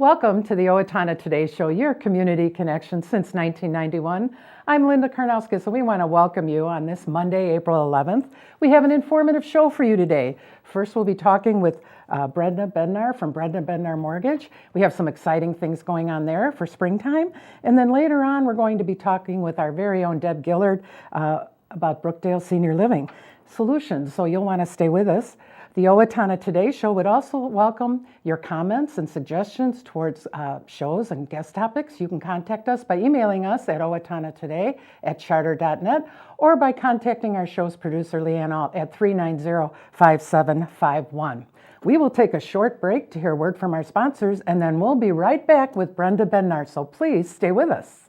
Welcome to the Owatonna Today Show, your community connection since 1991. I'm Linda Karnauskas, and we want to welcome you on this Monday, April 11th. We have an informative show for you today. First, we'll be talking with Brenda Bednar from Brenda Bednar Mortgage. We have some exciting things going on there for springtime. And then later on, we're going to be talking with our very own Deb Gillard about Brookdale Senior Living Solutions, so you'll want to stay with us. The Owatonna Today Show would also welcome your comments and suggestions towards shows and guest topics. You can contact us by emailing us at owatonnatoday@charter.net or by contacting our show's producer, Leanne T, at 390-5751. We will take a short break to hear a word from our sponsors, and then we'll be right back with Brenda Bednar, so please stay with us.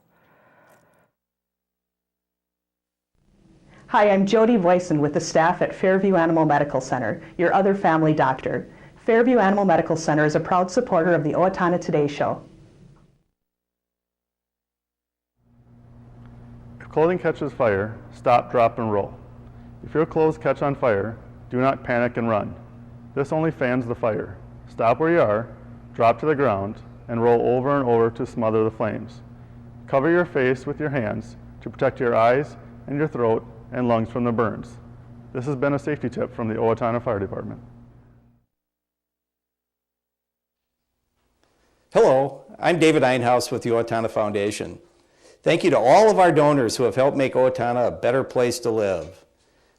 Hi, I'm Jody Voisin with the staff at Fairview Animal Medical Center, your other family doctor. Fairview Animal Medical Center is a proud supporter of the Owatonna Today Show. If clothing catches fire, stop, drop, and roll. If your clothes catch on fire, do not panic and run. This only fans the fire. Stop where you are, drop to the ground, and roll over and over to smother the flames. Cover your face with your hands to protect your eyes and your throat and lungs from the burns. This has been a safety tip from the Owatonna Fire Department. Hello, I'm David Einhaus with the Owatonna Foundation. Thank you to all of our donors who have helped make Owatonna a better place to live.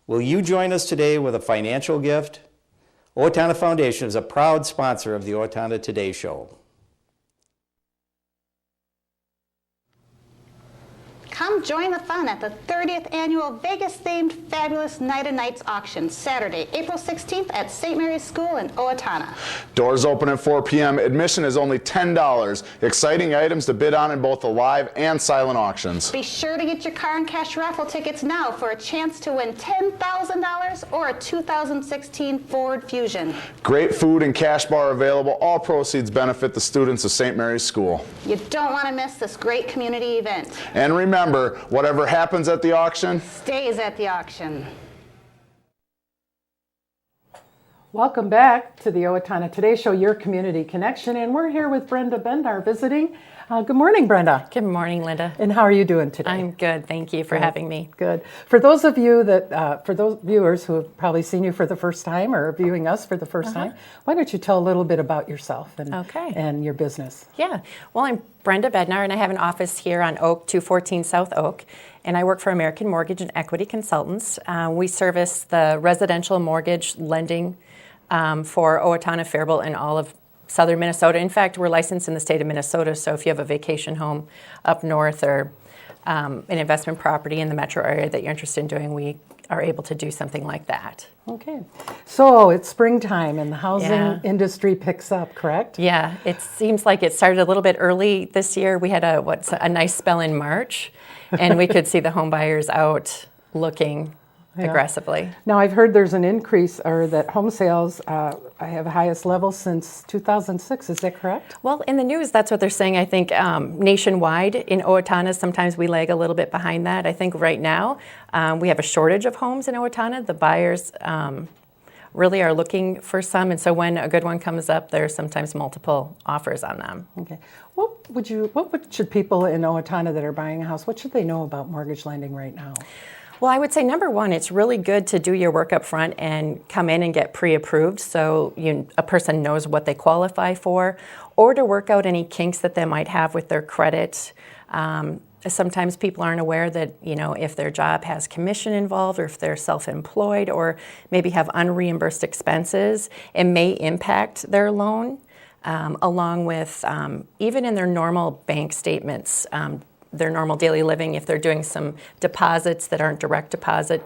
Will you join us today with a financial gift? Owatonna Foundation is a proud sponsor of the Owatonna Today Show. Come join the fun at the 30th Annual Vegas-themed Fabulous Night of Nights auction, Saturday, April 16th at St. Mary's School in Owatonna. Doors open at 4 p.m. Admission is only $10. Exciting items to bid on in both the live and silent auctions. Be sure to get your car and cash raffle tickets now for a chance to win $10,000 or a 2016 Ford Fusion. Great food and cash bar available. All proceeds benefit the students of St. Mary's School. You don't want to miss this great community event. And remember, whatever happens at the auction stays at the auction. Welcome back to the Owatonna Today Show, your community connection, and we're here with Brenda Bednar visiting. Good morning, Brenda. Good morning, Linda. And how are you doing today? I'm good. Thank you for having me. Good. For those of you that, for those viewers who have probably seen you for the first time or are viewing us for the first time, why don't you tell a little bit about yourself and your business? Yeah. Well, I'm Brenda Bednar, and I have an office here on Oak, 214 South Oak, and I work for American Mortgage and Equity Consultants. We service the residential mortgage lending for Owatonna, Faribault, and all of southern Minnesota. In fact, we're licensed in the state of Minnesota, so if you have a vacation home up north or an investment property in the metro area that you're interested in doing, we are able to do something like that. Okay. So it's springtime and the housing industry picks up, correct? Yeah. It seems like it started a little bit early this year. We had a nice spell in March, and we could see the home buyers out looking aggressively. Now, I've heard there's an increase, or that home sales have the highest level since 2006. Is that correct? Well, in the news, that's what they're saying. I think nationwide, in Owatonna, sometimes we lag a little bit behind that. I think right now we have a shortage of homes in Owatonna. The buyers really are looking for some, and so when a good one comes up, there's sometimes multiple offers on them. Okay. What should people in Owatonna that are buying a house, what should they know about mortgage lending right now? Well, I would say number one, it's really good to do your work up front and come in and get pre-approved so a person knows what they qualify for, or to work out any kinks that they might have with their credit. Sometimes people aren't aware that, if their job has commission involved or if they're self-employed or maybe have unreimbursed expenses, it may impact their loan, along with even in their normal bank statements, their normal daily living, if they're doing some deposits that aren't direct deposit,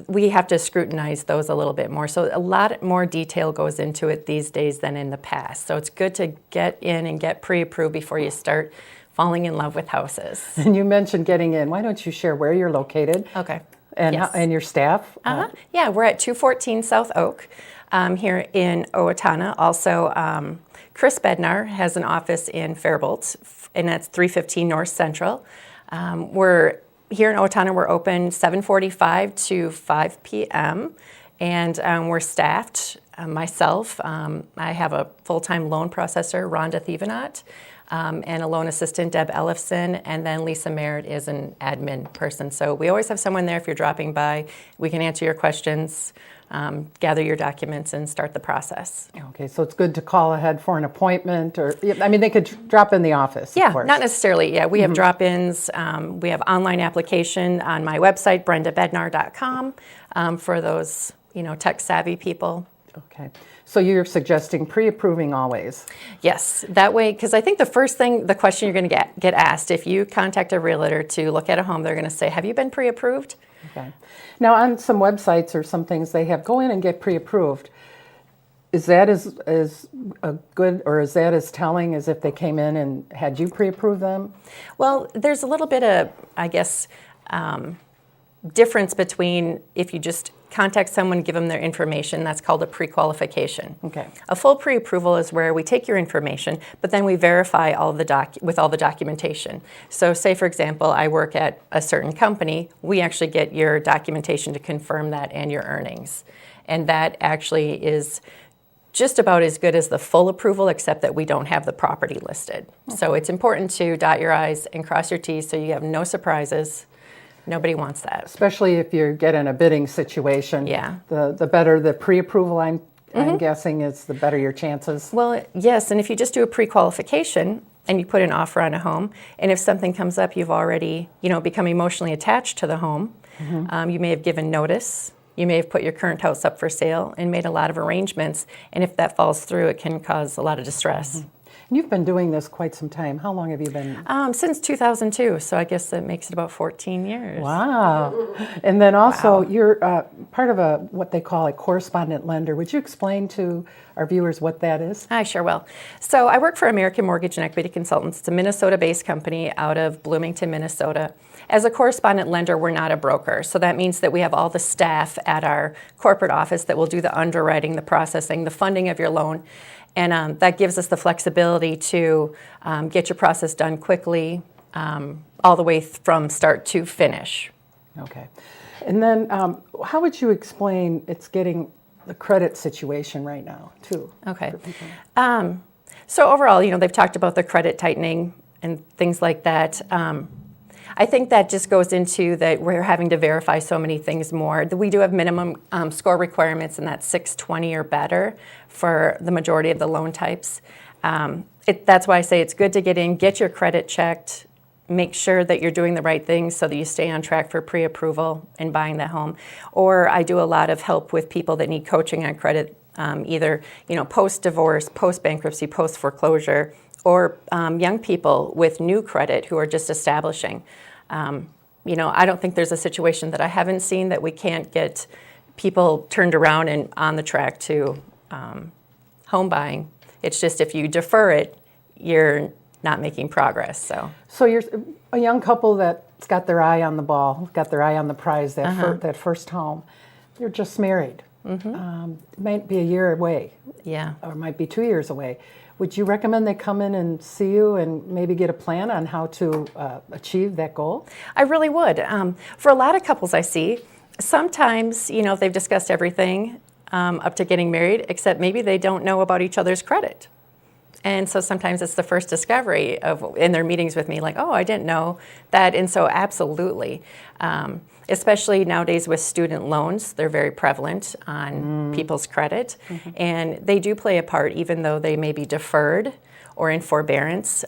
we have to scrutinize those a little bit more. So a lot more detail goes into it these days than in the past. So it's good to get in and get pre-approved before you start falling in love with houses. And you mentioned getting in. Why don't you share where you're located? Okay. And, and your staff? Yeah, we're at 214 South Oak here in Owatonna. Also, Chris Bednar has an office in Faribault, and that's 315 North Central. We're here in Owatonna. We're open 7:45 to 5 p.m. And we're staffed. Myself, I have a full-time loan processor, Rhonda Thievenot, and a loan assistant, Deb Ellefson, and then Lisa Merritt is an admin person. So we always have someone there if you're dropping by. We can answer your questions, gather your documents, and start the process. Okay, so it's good to call ahead for an appointment, or, I mean, they could drop in the office, Yeah, of course. not necessarily. Yeah, we have drop-ins. We have online application on my website, brendabednar.com, for those, tech-savvy people. Okay, so you're suggesting pre-approving always? Yes, that way, because I think the question you're going to get asked, if you contact a realtor to look at a home, they're going to say, have you been pre-approved? Okay. Now, on some websites or some things, they have go in and get pre-approved. Is that as a good, or is that as telling as if they came in and had you pre-approve them? Well, there's a little bit of, I guess, difference between if you just contact someone, give them their information. That's called a pre-qualification. Okay. A full pre-approval is where we take your information, but then we verify all with all the documentation. So say, for example, I work at a certain company, we actually get your documentation to confirm that and your earnings. And that actually is just about as good as the full approval, except that we don't have the property listed. Okay. So it's important to dot your I's and cross your T's so you have no surprises. Nobody wants that. Especially if you get in a bidding situation. Yeah. The better the pre-approval, I'm guessing, is the better your chances. Well, yes, and if you just do a pre-qualification and you put an offer on a home, and if something comes up, you've already, become emotionally attached to the home. You may have given notice. You may have put your current house up for sale and made a lot of arrangements, and if that falls through, it can cause a lot of distress. And you've been doing this quite some time. How long have you been? Since 2002, so I guess that makes it about 14 years. Wow. And then also, you're part of what they call a correspondent lender. Would you explain to our viewers what that is? I sure will. So I work for American Mortgage and Equity Consultants. It's a Minnesota-based company out of Bloomington, Minnesota. As a correspondent lender, we're not a broker. So that means that we have all the staff at our corporate office that will do the underwriting, the processing, the funding of your loan. And that gives us the flexibility to get your process done quickly, all the way from start to finish. Okay. And then how would you explain it's getting the credit situation right now, too? Okay. So overall, they've talked about the credit tightening and things like that. I think that just goes into that we're having to verify so many things more. We do have minimum score requirements, and that's 620 or better for the majority of the loan types. That's why I say it's good to get in, get your credit checked, make sure that you're doing the right things so that you stay on track for pre-approval and buying the home. Or I do a lot of help with people that need coaching on credit, either post-divorce, post-bankruptcy, post-foreclosure, or young people with new credit who are just establishing. I don't think there's a situation that I haven't seen that we can't get people turned around and on the track to home buying. It's just if you defer it, you're not making progress. So you're a young couple that's got their eye on the ball, got their eye on the prize, that first home. You're just married. It might be a year away. Yeah. Or it might be 2 years away. Would you recommend they come in and see you and maybe get a plan on how to achieve that goal? I really would. For a lot of couples I see, sometimes, they've discussed everything up to getting married, except maybe they don't know about each other's credit. And so sometimes it's the first discovery in their meetings with me, like, oh, I didn't know that. And so absolutely. Especially nowadays with student loans, they're very prevalent on people's credit. And they do play a part, even though they may be deferred or in forbearance.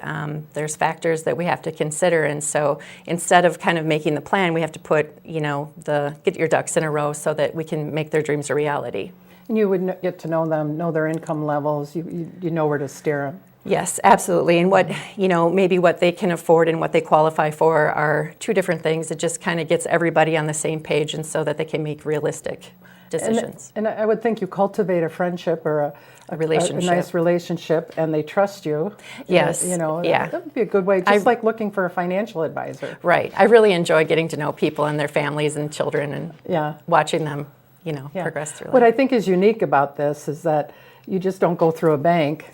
There's factors that we have to consider. And so instead of kind of making the plan, we have to put, get your ducks in a row so that we can make their dreams a reality. And you would get to know them, know their income levels, you know where to steer them. Yes, absolutely. And what, maybe what they can afford and what they qualify for are two different things. It just kind of gets everybody on the same page and so that they can make realistic decisions. And I would think you cultivate a friendship or a relationship. A nice relationship, and they trust you. Yes. Yeah. That would be a good way, just like looking for a financial advisor. Right. I really enjoy getting to know people and their families and children and watching them, progress through life. What I think is unique about this is that you just don't go through a bank.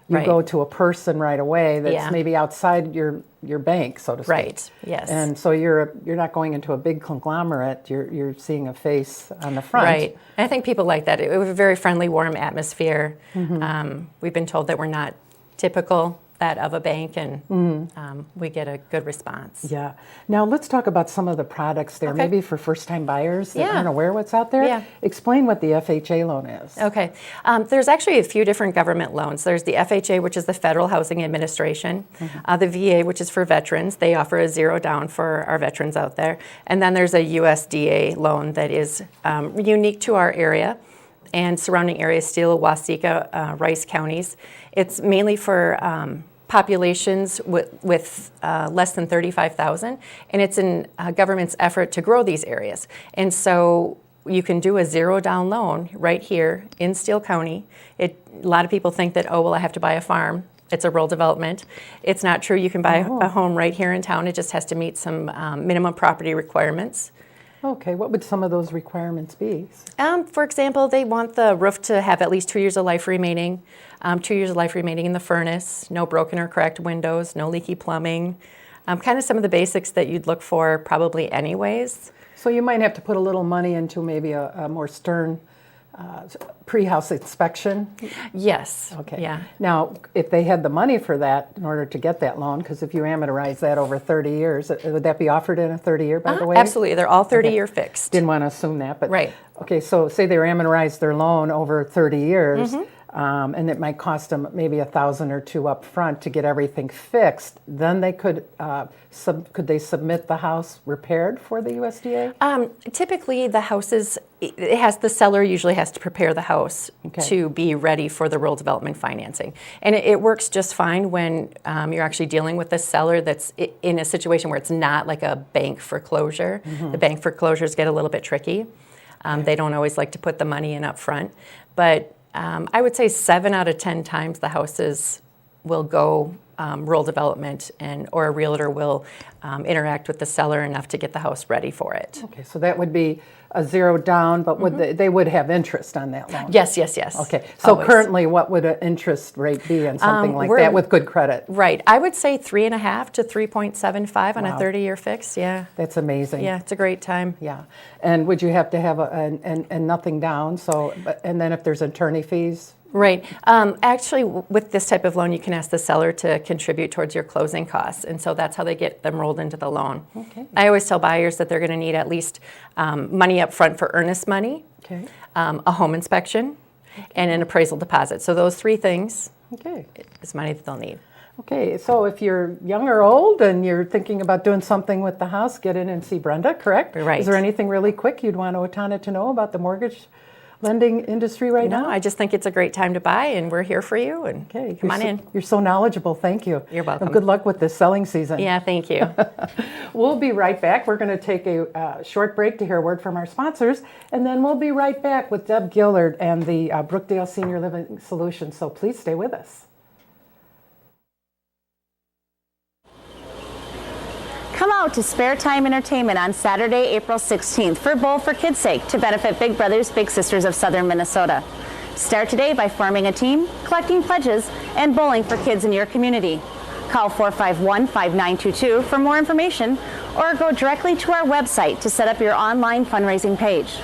you Right. go to a person right away that's Yeah. maybe outside your bank, so to speak. Right, yes. And so you're not going into a big conglomerate. You're seeing a face on the front. Right. And I think people like that. It was a very friendly, warm atmosphere. We've been told that we're not typical that of a bank, and we get a good response. Yeah. Now let's talk about some of the products there, Okay. maybe for first-time buyers that Yeah. aren't aware what's out there. Yeah. Explain what the FHA loan is. Okay. There's actually a few different government loans. There's the FHA, which is the Federal Housing Administration, the VA, which is for veterans. They offer a zero down for our veterans out there. And then there's a USDA loan that is unique to our area and surrounding areas, Steele, Waseca, Rice counties. It's mainly for populations with less than 35,000, and it's in government's effort to grow these areas. And so you can do a zero down loan right here in Steele County. A lot of people think that, oh, well, I have to buy a farm. It's a rural development. It's not true. You can buy a home right here in town. It just has to meet some minimum property requirements. Okay, what would some of those requirements be? For example, they want the roof to have at least 2 years of life remaining, 2 years of life remaining in the furnace, no broken or cracked windows, no leaky plumbing, kind of some of the basics that you'd look for probably anyways. So you might have to put a little money into maybe a more stern pre-house inspection. Yes. Okay. Yeah. Now, if they had the money for that in order to get that loan, because if you amortize that over 30 years, would that be offered in a 30-year, by the way? Absolutely. They're all 30-year fixed. Didn't want to assume that, but Right. Okay, so say they amortize their loan over 30 years, and it might cost them maybe $1,000 or $2,000 up front to get everything fixed. Then they could they submit the house repaired for the USDA? Typically, the seller usually has to prepare the house to be ready for the rural development financing. And it works just fine when you're actually dealing with a seller that's in a situation where it's not like a bank foreclosure. The bank foreclosures get a little bit tricky. They don't always like to put the money in up front. But I would say 7 out of 10 times the houses will go rural development, or a realtor will interact with the seller enough to get the house ready for it. Okay, so that would be a zero down, but would they would have interest on that loan? Yes. Okay, so Always. Currently, what would an interest rate be on something like that with good credit? Right. I would say 3.5 to 3.75 on a 30-year fix. Yeah. That's amazing. Yeah, it's a great time. Yeah, and would you have to have and nothing down? And then if there's attorney fees? Right. Actually, with this type of loan, you can ask the seller to contribute towards your closing costs, and so that's how they get them rolled into the loan. Okay. I always tell buyers that they're going to need at least money up front for earnest money, Okay. A home inspection, and an appraisal deposit. So those 3 things Okay. is money that they'll need. Okay, so if you're young or old and you're thinking about doing something with the house, get in and see Brenda, correct? Right. Is there anything really quick you'd want Owatonna to know about the mortgage lending industry right now? No, I just think it's a great time to buy, and we're here for you. And Okay, come on in. You're so knowledgeable. Thank you. You're welcome. And good luck with this selling season. Yeah, thank you. We'll be right back. We're going to take a short break to hear a word from our sponsors, and then we'll be right back with Deb Gillard and the Brookdale Senior Living Solutions. So please stay with us. Come out to Spare Time Entertainment on Saturday, April 16th for Bowl for Kids' Sake to benefit Big Brothers Big Sisters of Southern Minnesota. Start today by forming a team, collecting pledges, and bowling for kids in your community. Call 451-5922 for more information, or go directly to our website to set up your online fundraising page.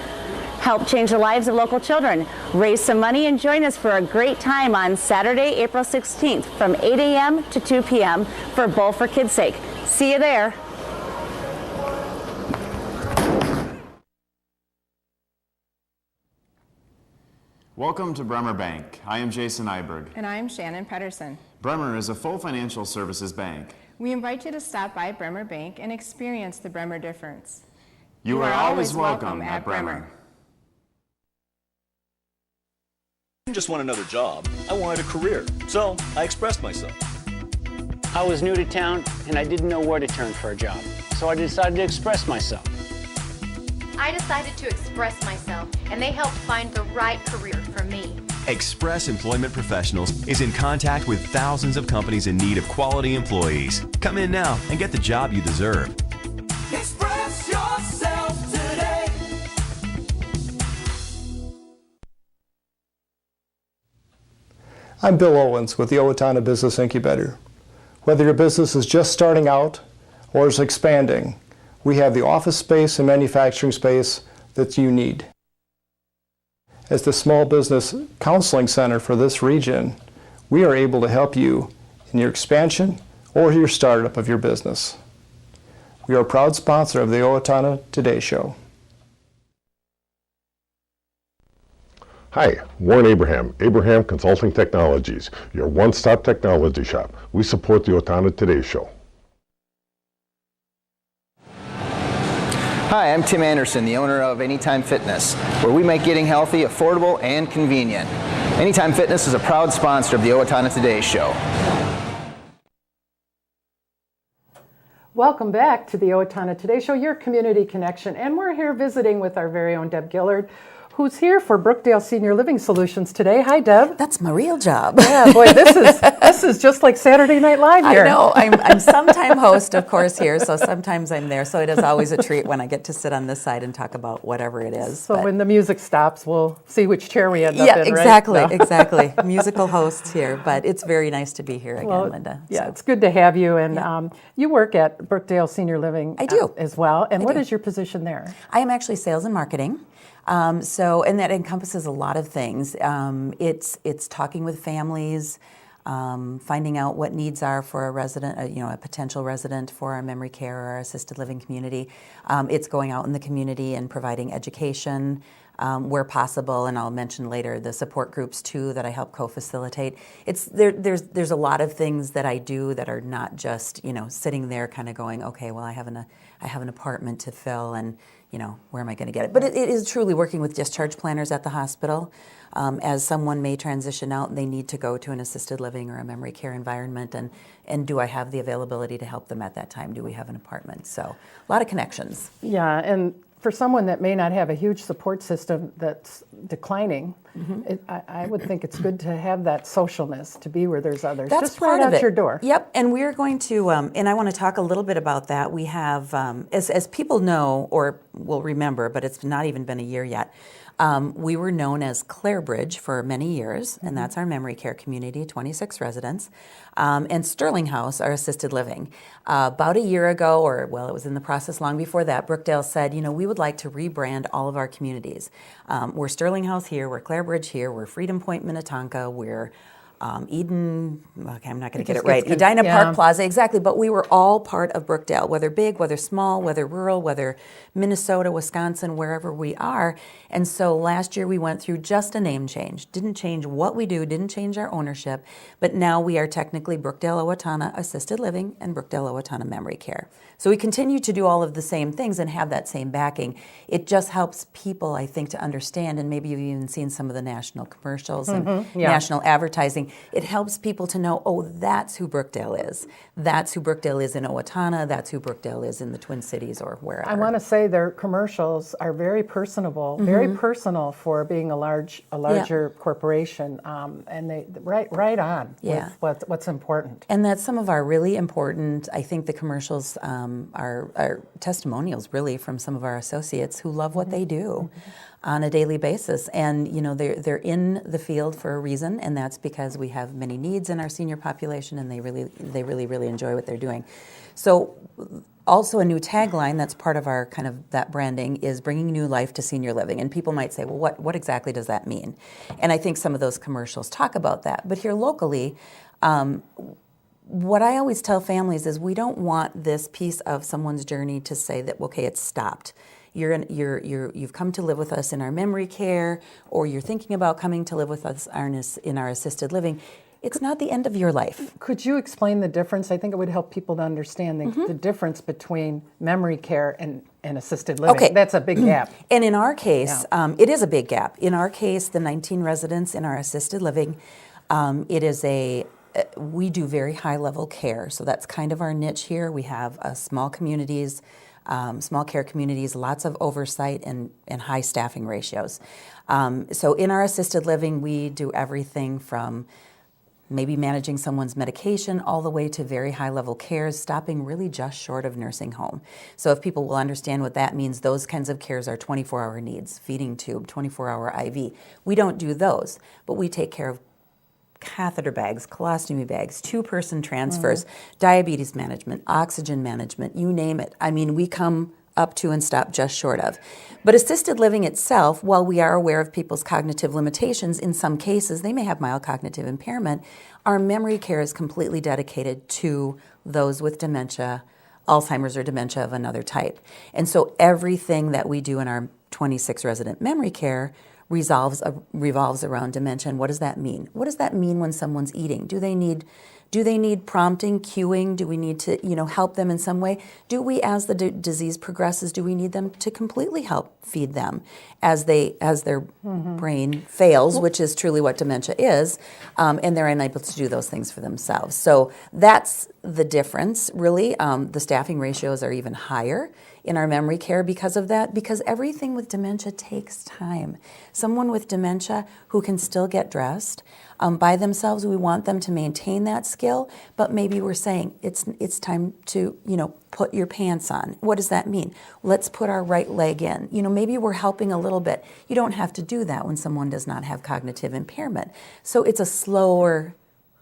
Help change the lives of local children, raise some money, and join us for a great time on Saturday, April 16th from 8 a.m. to 2 p.m. for Bowl for Kids' Sake. See you there. Welcome to Bremer Bank. I am Jason Iberg. And I'm Shannon Pedersen. Bremer is a full financial services bank. We invite you to stop by Bremer Bank and experience the Bremer difference. You are always welcome at Bremer. I didn't just want another job, I wanted a career, so I expressed myself. I was new to town and I didn't know where to turn for a job, so I decided to express myself. I decided to express myself, and they helped find the right career for me. Express Employment Professionals is in contact with thousands of companies in need of quality employees. Come in now and get the job you deserve. Express yourself today. I'm Bill Owens with the Owatonna Business Incubator. Whether your business is just starting out or is expanding, we have the office space and manufacturing space that you need. As the Small Business Counseling Center for this region, we are able to help you in your expansion or your startup of your business. We are a proud sponsor of the Owatonna Today Show. Hi, Warren Abraham, Abraham Consulting Technologies, your one-stop technology shop. We support the Owatonna Today Show. Hi, I'm Tim Anderson, the owner of Anytime Fitness, where we make getting healthy affordable and convenient. Anytime Fitness is a proud sponsor of the Owatonna Today Show. Welcome back to the Owatonna Today Show, your community connection. And we're here visiting with our very own Deb Gillard, who's here for Brookdale Senior Living Solutions today. Hi, Deb. That's my real job. Yeah, boy, this is just like Saturday Night Live here. I know. I'm sometime host, of course, here, so sometimes I'm there. So it is always a treat when I get to sit on this side and talk about whatever it is. So when the music stops, we'll see which chair we end up in, right? Exactly, No. exactly. Musical hosts here, but it's very nice to be here again, Linda. Yeah, So. it's good to have you. And you work at Brookdale Senior Living I do. As well. And what do. is your position there? I am actually sales and marketing. And that encompasses a lot of things. It's talking with families, finding out what needs are for a resident, a potential resident for our memory care or our assisted living community. It's going out in the community and providing education where possible, and I'll mention later the support groups too that I help co-facilitate. There's a lot of things that I do that are not just sitting there kind of going, okay, well I have an apartment to fill and where am I going to get it? But it is truly working with discharge planners at the hospital. As someone may transition out and they need to go to an assisted living or a memory care environment, and do I have the availability to help them at that time? Do we have an apartment? So a lot of connections. Yeah, and for someone that may not have a huge support system that's declining, I would think it's good to have that socialness, to be where there's others. That's just part right of out it. your door. Yep, and we're going to, and I want to talk a little bit about that. We have, as people know or will remember, but it's not even been a year yet, we were known as Clare Bridge for many years, and that's our memory care community, 26 residents, and Sterling House, our assisted living. About a year ago, it was in the process long before that, Brookdale said, we would like to rebrand all of our communities. We're Sterling House here, we're Clare Bridge here, we're Freedom Point, Minnetonka, we're Eden, okay, I'm not going to get it right, Edina Park Plaza, exactly, but we were all part of Brookdale, whether big, whether small, whether rural, whether Minnesota, Wisconsin, wherever we are. And so last year we went through just a name change. Didn't change what we do, didn't change our ownership, but now we are technically Brookdale Owatonna Assisted Living and Brookdale Owatonna Memory Care. So we continue to do all of the same things and have that same backing. It just helps people, I think, to understand, and maybe you've even seen some of the national commercials and national advertising. It helps people to know, oh, that's who Brookdale is. That's who Brookdale is in Owatonna. That's who Brookdale is in the Twin Cities or wherever. I want to say their commercials are very personable, very personal for being a larger corporation, and they right on with what's important. And that's some of our really important, I think the commercials are testimonials really from some of our associates who love what they do on a daily basis. And they're in the field for a reason, and that's because we have many needs in our senior population, and they really enjoy what they're doing. So also a new tagline that's part of our kind of that branding is bringing new life to senior living. And people might say, well, what exactly does that mean? And I think some of those commercials talk about that. But here locally, what I always tell families is we don't want this piece of someone's journey to say that, okay, it's stopped. You've come to live with us in our memory care, or you're thinking about coming to live with us in our assisted living. It's not the end of your life. Could you explain the difference? I think it would help people to understand the difference between memory care and assisted living. Okay. That's a big gap. And in our case, it is a big gap. In our case, the 19 residents in our assisted living, we do very high-level care. So that's kind of our niche here. We have small communities, small care communities, lots of oversight and high staffing ratios. So in our assisted living, we do everything from maybe managing someone's medication all the way to very high-level cares, stopping really just short of nursing home. So if people will understand what that means, those kinds of cares are 24-hour needs, feeding tube, 24-hour IV. We don't do those, but we take care of catheter bags, colostomy bags, 2-person transfers, diabetes management, oxygen management, you name it. I mean, we come up to and stop just short of. But assisted living itself, while we are aware of people's cognitive limitations, in some cases they may have mild cognitive impairment, our memory care is completely dedicated to those with dementia, Alzheimer's or dementia of another type. And so everything that we do in our 26 resident memory care revolves around dementia. And what does that mean? What does that mean when someone's eating? Do they need prompting, cueing? Do we need to, help them in some way? Do we, as the disease progresses, do we need them to completely help feed them as their brain fails, which is truly what dementia is, and they're unable to do those things for themselves? So that's the difference, really. The staffing ratios are even higher in our memory care because of that, because everything with dementia takes time. Someone with dementia who can still get dressed by themselves, we want them to maintain that skill, but maybe we're saying it's time to, put your pants on. What does that mean? Let's put our right leg in. Maybe we're helping a little bit. You don't have to do that when someone does not have cognitive impairment. So it's a slower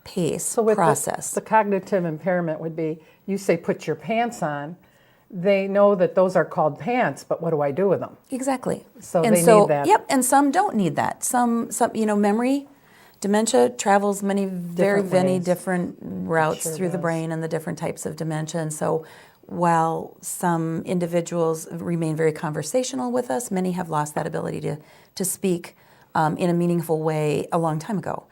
pace process. The cognitive impairment would be, you say put your pants on, they know that those are called pants, but what do I do with them? Exactly. So they need that. Yep, and some don't need that. Some memory, dementia travels many different routes through the brain and the different types of dementia. And so while some individuals remain very conversational with us, many have lost that ability to speak in a meaningful way a long time ago.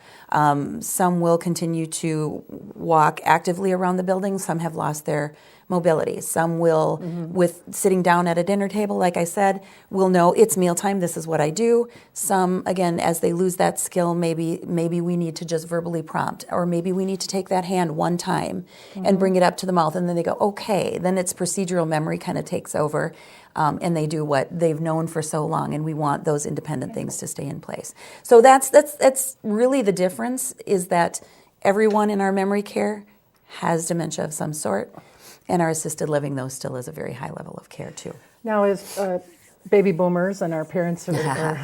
Some will continue to walk actively around the building. Some have lost their mobility. Some will, with sitting down at a dinner table, like I said, will know it's mealtime, this is what I do. Some, again, as they lose that skill, maybe we need to just verbally prompt, or maybe we need to take that hand one time and bring it up to the mouth, and then they go, okay. Then it's procedural memory kind of takes over, and they do what they've known for so long, and we want those independent things to stay in place. So that's really the difference, is that everyone in our memory care has dementia of some sort. And our assisted living, though, still is a very high level of care, too. Now, as baby boomers and our parents are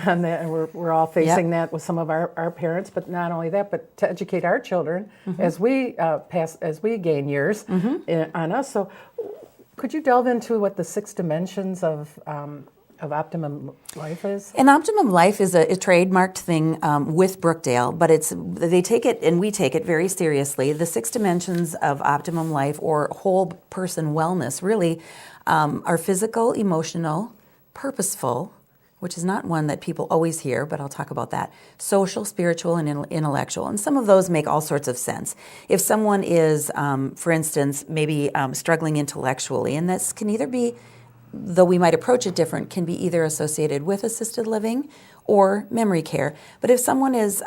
on that, and we're all facing that with some of our parents, but not only that, but to educate our children as we gain years on us. So could you delve into what the 6 dimensions of optimum life is? And optimum life is a trademarked thing with Brookdale, but they take it, and we take it very seriously. The 6 dimensions of optimum life, or whole person wellness, really are physical, emotional, purposeful, which is not one that people always hear, but I'll talk about that, social, spiritual, and intellectual. And some of those make all sorts of sense. If someone is, for instance, maybe struggling intellectually, and this can either be, though we might approach it different, can be either associated with assisted living or memory care. But if someone is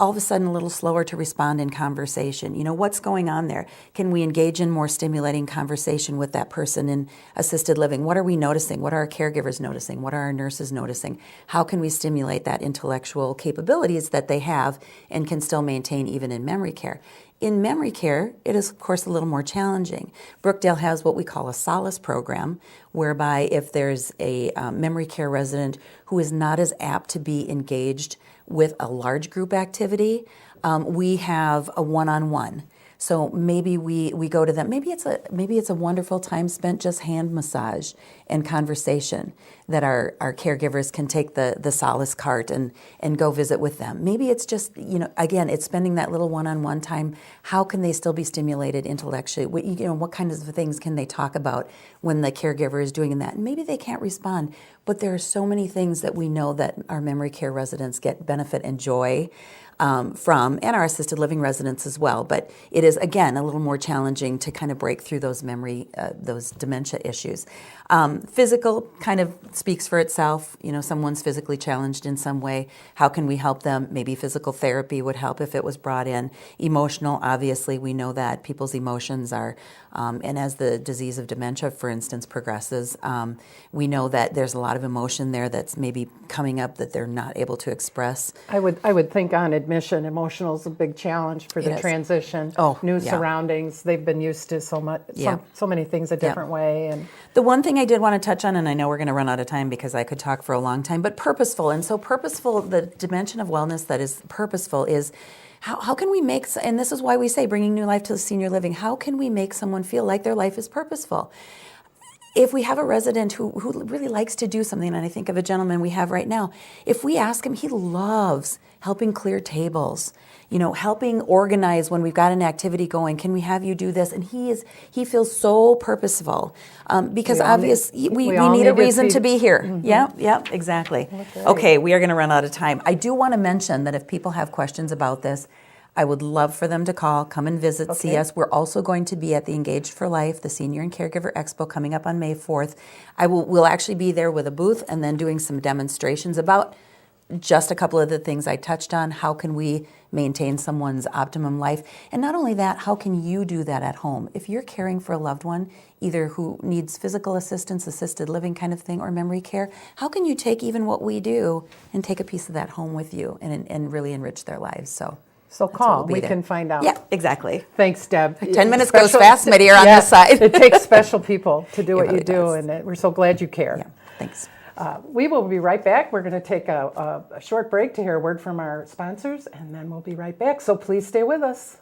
all of a sudden a little slower to respond in conversation, what's going on there? Can we engage in more stimulating conversation with that person in assisted living? What are we noticing? What are our caregivers noticing? What are our nurses noticing? How can we stimulate that intellectual capabilities that they have and can still maintain even in memory care? In memory care, it is, of course, a little more challenging. Brookdale has what we call a solace program, whereby if there's a memory care resident who is not as apt to be engaged with a large group activity, we have a one-on-one. So maybe we go to them. Maybe it's a wonderful time spent just hand massage and conversation that our caregivers can take the solace cart and go visit with them. Maybe it's just, again, it's spending that little one-on-one time. How can they still be stimulated intellectually? What kinds of things can they talk about when the caregiver is doing that? And maybe they can't respond, but there are so many things that we know that our memory care residents get benefit and joy from, and our assisted living residents as well. But it is, again, a little more challenging to kind of break through those those dementia issues. Physical kind of speaks for itself. Someone's physically challenged in some way. How can we help them? Maybe physical therapy would help if it was brought in. Emotional, obviously, we know that people's emotions are, and as the disease of dementia, for instance, progresses, we know that there's a lot of emotion there that's maybe coming up that they're not able to express. I would think on admission, emotional is a big challenge for the It is. transition. Oh, new yeah. surroundings. They've been used to so much, Yeah. so many things a different way. And the one thing I did want to touch on, and I know we're going to run out of time because I could talk for a long time, but purposeful. And so purposeful, the dimension of wellness that is purposeful is how can we make, and this is why we say bringing new life to senior living, how can we make someone feel like their life is purposeful? If we have a resident who really likes to do something, and I think of a gentleman we have right now, if we ask him, he loves helping clear tables, helping organize when we've got an activity going. Can we have you do this? And he feels so purposeful because obviously we need a reason to be here. Mm-hmm. Yeah, exactly. Okay, we are going to run out of time. I do want to mention that if people have questions about this, I would love for them to call, come and visit, see us. We're also going to be at the Engaged for Life, the Senior and Caregiver Expo coming up on May 4th. We'll actually be there with a booth and then doing some demonstrations about just a couple of the things I touched on. How can we maintain someone's optimum life? And not only that, how can you do that at home? If you're caring for a loved one, either who needs physical assistance, assisted living kind of thing, or memory care, how can you take even what we do and take a piece of that home with you and really enrich their lives? So call. We can find out. Yeah, exactly. Thanks, Deb. 10 minutes goes fast, Mitty, you're on this side. It takes special people to do what you do, does. and we're so glad you care. Yeah, thanks. We will be right back. We're going to take a short break to hear a word from our sponsors, and then we'll be right back. So please stay with us.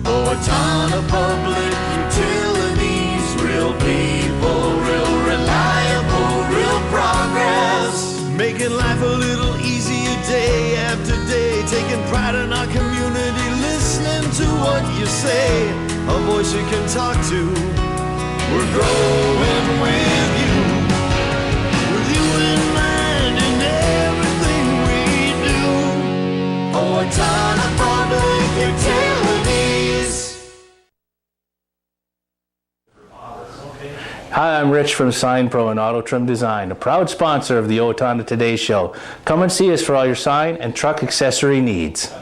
Owatonna Public Utilities, real people, real reliable, real progress. Making life a little easier day after day, taking pride in our community, listening to what you say, a voice you can talk to. We're growing with you in mind in everything we do. Owatonna Public Utilities. Hi, I'm Rich from Sign Pro and Auto Trim Design, a proud sponsor of the Owatonna Today Show. Come and see us for all your sign and truck accessory needs.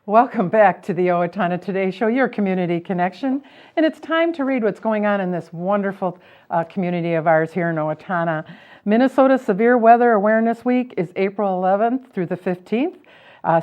Welcome back to the Owatonna Today Show, your community connection. And it's time to read what's going on in this wonderful community of ours here in Owatonna. Minnesota Severe Weather Awareness Week is April 11th through the 15th.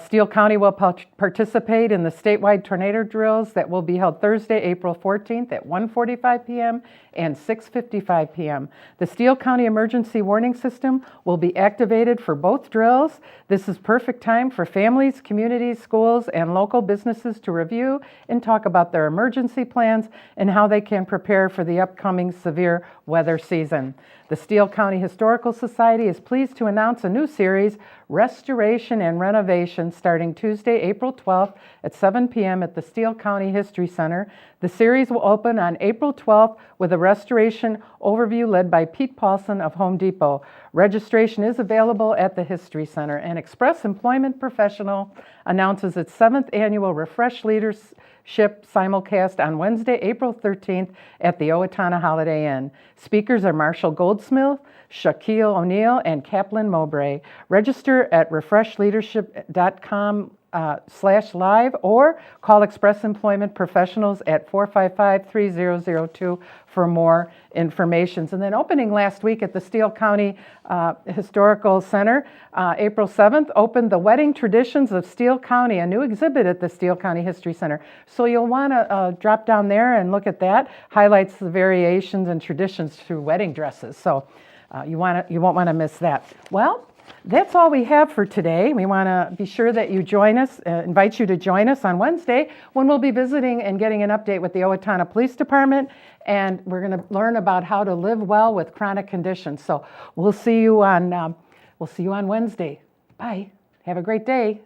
Steele County will participate in the statewide tornado drills that will be held Thursday, April 14th at 1:45 p.m. and 6:55 p.m. The Steele County Emergency Warning System will be activated for both drills. This is perfect time for families, communities, schools, and local businesses to review and talk about their emergency plans and how they can prepare for the upcoming severe weather season. The Steele County Historical Society is pleased to announce a new series, Restoration and Renovation, starting Tuesday, April 12th at 7 p.m. at the Steele County History Center. The series will open on April 12th with a restoration overview led by Pete Paulson of Home Depot. Registration is available at the History Center, and Express Employment Professional announces its 7th annual Refresh Leadership simulcast on Wednesday, April 13th at the Owatonna Holiday Inn. Speakers are Marshall Goldsmith, Shaquille O'Neal, and Kaplan Mowbray. Register at refreshleadership.com/live or call Express Employment Professionals at 455-3002 for more information. And then opening last week at the Steele County Historical Center, April 7th, opened the Wedding Traditions of Steele County, a new exhibit at the Steele County History Center. So you'll want to drop down there and look at that. Highlights the variations and traditions through wedding dresses. So you won't want to miss that. Well, that's all we have for today. We want to be sure that you join us, invite you to join us on Wednesday when we'll be visiting and getting an update with the Owatonna Police Department, and we're going to learn about how to live well with chronic conditions. So we'll see you on Wednesday. Bye. Have a great day.